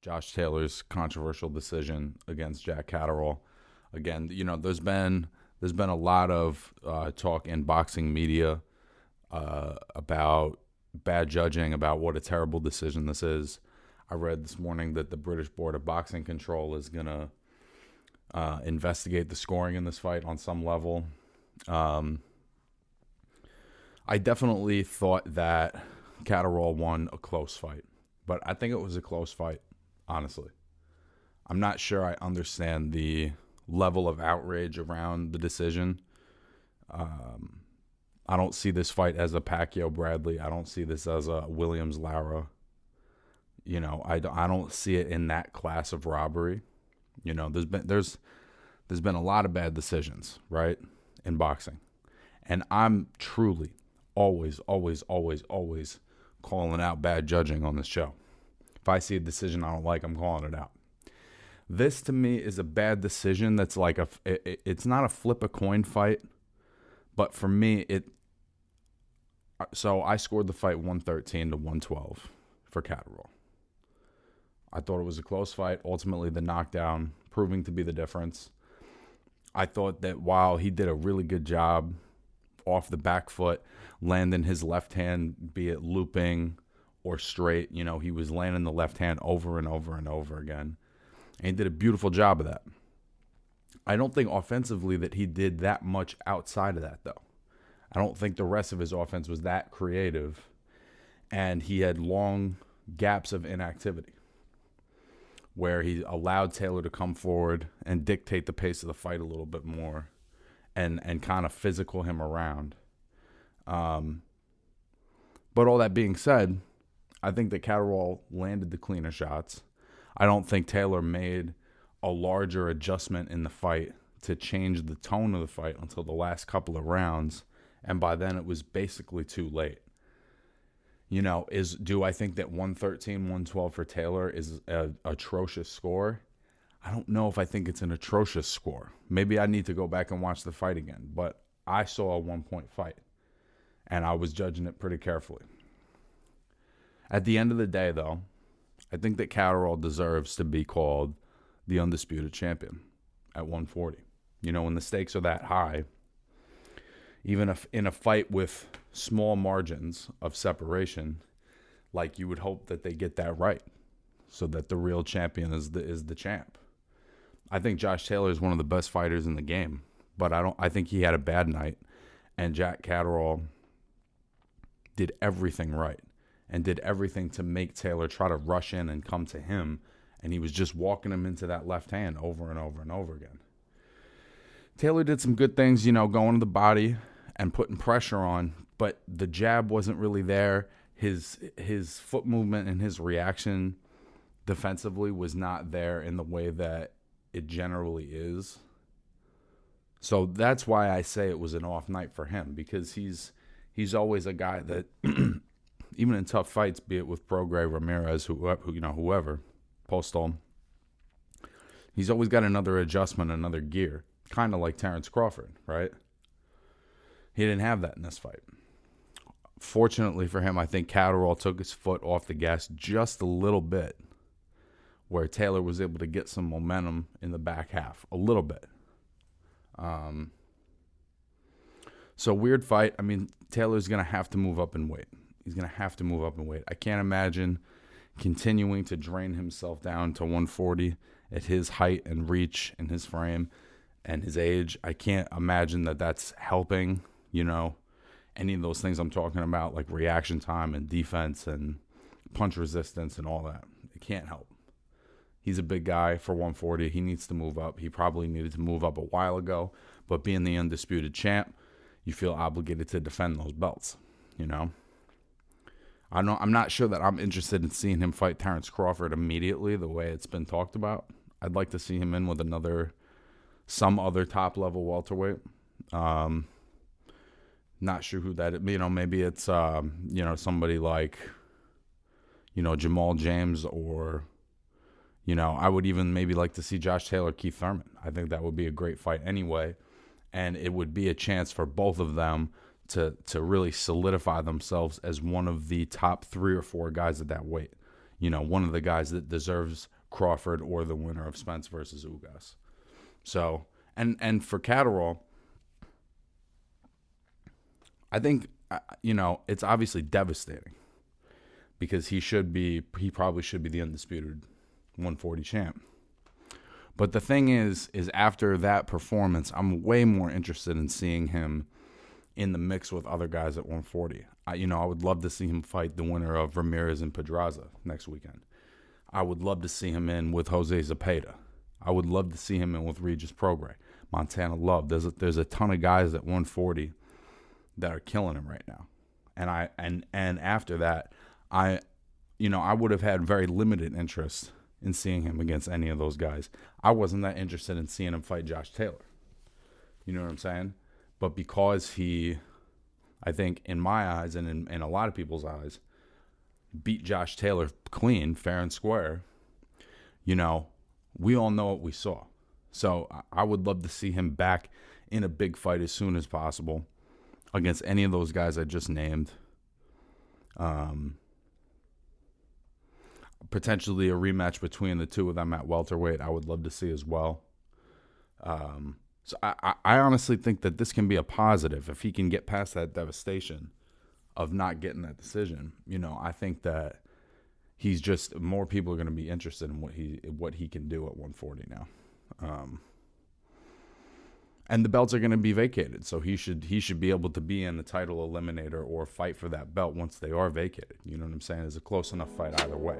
Josh Taylor's controversial decision against Jack Catterall. Again, there's been a lot of talk in boxing media about bad judging, about what a terrible decision this is. I read this morning that the British Board of Boxing Control is going to investigate the scoring in this fight on some level. I definitely thought that Catterall won a close fight, but I think it was a close fight, honestly. I'm not sure I understand the level of outrage around the decision. I don't see this fight as a Pacquiao-Bradley. I don't see this as a Williams-Lara. I don't see it in that class of robbery. There's been a lot of bad decisions, right, in boxing. And I'm truly always calling out bad judging on this show. If I see a decision I don't like, I'm calling it out. This, to me, is a bad decision that's like it's not a flip a coin fight, but for me, so I scored the fight 113 to 112 for Catterall. I thought it was a close fight. Ultimately, the knockdown proving to be the difference. I thought that while he did a really good job off the back foot, landing his left hand, be it looping or straight, he was landing the left hand over and over and over again. And he did a beautiful job of that. I don't think offensively that he did that much outside of that, though. I don't think the rest of his offense was that creative. And he had long gaps of inactivity where he allowed Taylor to come forward and dictate the pace of the fight a little bit more and kind of physical him around. But all that being said, I think that Catterall landed the cleaner shots. I don't think Taylor made a larger adjustment in the fight to change the tone of the fight until the last couple of rounds, and by then it was basically too late. Do I think that 113, 112 for Taylor is an atrocious score? I don't know if I think it's an atrocious score. Maybe I need to go back and watch the fight again, but I saw a 1-point fight, and I was judging it pretty carefully. At the end of the day, though, I think that Catterall deserves to be called the Undisputed Champion at 140. When the stakes are that high, even if in a fight with small margins of separation, like you would hope that they get that right so that the real champion is the champ. I think Josh Taylor is one of the best fighters in the game, but I think he had a bad night, and Jack Catterall did everything right and did everything to make Taylor try to rush in and come to him, and he was just walking him into that left hand over and over and over again. Taylor did some good things, going to the body and putting pressure on, but the jab wasn't really there. His foot movement and his reaction defensively was not there in the way that it generally is. So that's why I say it was an off night for him, because he's always a guy that even in tough fights, be it with Prograis, Ramirez, whoever, Postol, he's always got another adjustment, another gear, kind of like Terrence Crawford, right? He didn't have that in this fight. Fortunately for him, I think Catterall took his foot off the gas just a little bit, where Taylor was able to get some momentum in the back half, a little bit. So weird fight. I mean, Taylor's going to have to move up in weight. He's going to have to move up in weight. I can't imagine continuing to drain himself down to 140 at his height and reach and his frame and his age. I can't imagine that that's helping, any of those things I'm talking about, like reaction time and defense and punch resistance and all that. It can't help. He's a big guy for 140. He needs to move up. He probably needed to move up a while ago, but being the undisputed champ, you feel obligated to defend those belts, I'm not sure that I'm interested in seeing him fight Terrence Crawford immediately the way it's been talked about. I'd like to see him in with some other top-level welterweight. Not sure who that is. Maybe it's, somebody like, Jamal James or, I would even maybe like to see Josh Taylor, Keith Thurman. I think that would be a great fight anyway. And it would be a chance for both of them to really solidify themselves as one of the top 3 or 4 guys at that weight. one of the guys that deserves Crawford or the winner of Spence versus Ugas. So, and for Catterall, I think, it's obviously devastating because he probably should be the undisputed 140 champ. But the thing is after that performance, I'm way more interested in seeing him in the mix with other guys at 140. I would love to see him fight the winner of Ramirez and Pedraza next weekend. I would love to see him in with Jose Zepeda. I would love to see him in with Regis Prograis, Montana Love. There's a ton of guys at 140 that are killing him right now. And after that, I would have had very limited interest in seeing him against any of those guys. I wasn't that interested in seeing him fight Josh Taylor. You know what I'm saying? But because he, I think in my eyes and in a lot of people's eyes, beat Josh Taylor clean, fair and square, we all know what we saw. So I would love to see him back in a big fight as soon as possible against any of those guys I just named. Potentially a rematch between the two of them at welterweight, I would love to see as well. So I honestly think that this can be a positive if he can get past that devastation of not getting that decision. I think that he's just, more people are going to be interested in what he can do at 140 now. And the belts are going to be vacated, so he should be able to be in the title eliminator or fight for that belt once they are vacated. You know what I'm saying? It's a close enough fight either way.